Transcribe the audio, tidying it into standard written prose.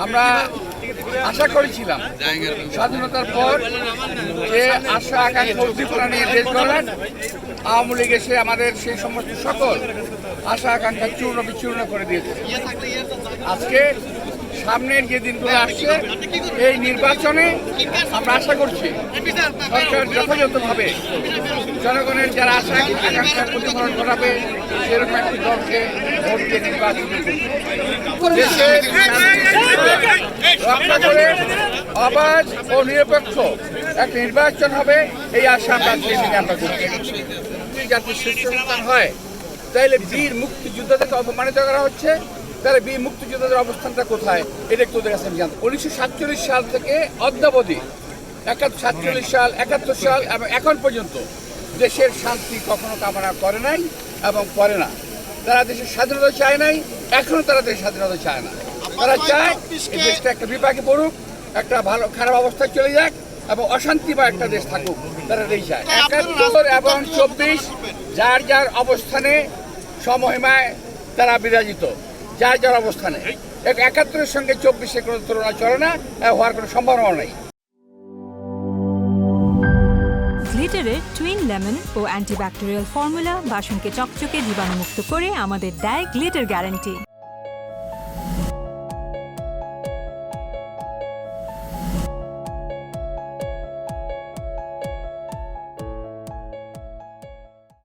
আমরা আশা করেছিলাম স্বাধীনতার পর যে আশা আকাঙ্ক্ষা উদ্দীপনা নিয়ে দেশ গড়ার আওয়ামী লীগ এসে আমাদের সেই সমস্ত সকল আশা আকাঙ্ক্ষা চূর্ণ বিচূর্ণ করে দিয়েছে। আজকে সামনের যে দিনগুলো আসছে এই নির্বাচনে আমরা আশা করছি সরকার যথাযথভাবে জনগণের যারা আশা আকাঙ্ক্ষা প্রতিফলন ঘটাবে সেরকম একটি দলকে ভোট দিয়ে নির্বাচন রক্ষা করে অবাধ ও নিরপেক্ষ একটা নির্বাচন হবে এই আশা আমরা করছি। যাতে শীর্ষ স্থান হয় তাইলে বীর মুক্তিযোদ্ধাদেরকে অপমানিত করা হচ্ছে, তাহলে বীর মুক্তিযোদ্ধাদের অবস্থানটা কোথায় এটা একটু ওদের কাছে আমি জানতাম। 1947 সাল থেকে অদ্যাবধি 47 সাল 71 সাল এবং এখন পর্যন্ত দেশের শান্তি কখনো কামনা করে নাই এবং করে না। তারা দেশের স্বাধীনতা চায় নাই, এখনো তারা দেশের স্বাধীনতা চায় না। তারা চায় এই দেশটা একটা বিপাকে পড়ুক, একটা ভালো খারাপ অবস্থায় চলে যাক এবং অশান্তি বা একটা দেশ থাকুক, তারা এই চায়। 71 এবং 24 যার যার অবস্থানে সমহিমায় তারা বিরাজিত, যার যার অবস্থানে। 71-এর সঙ্গে 24-এর কোনো তুলনা চলে না, হওয়ার কোনো সম্ভাবনা নেই। গ্লিটারের টুইন লেমন ও অ্যান্টিব্যাকটেরিয়াল ফর্মুলা বাসনকে চকচকে জীবাণুমুক্ত করে আমাদের দেয় গ্লিটার গ্যারান্টি।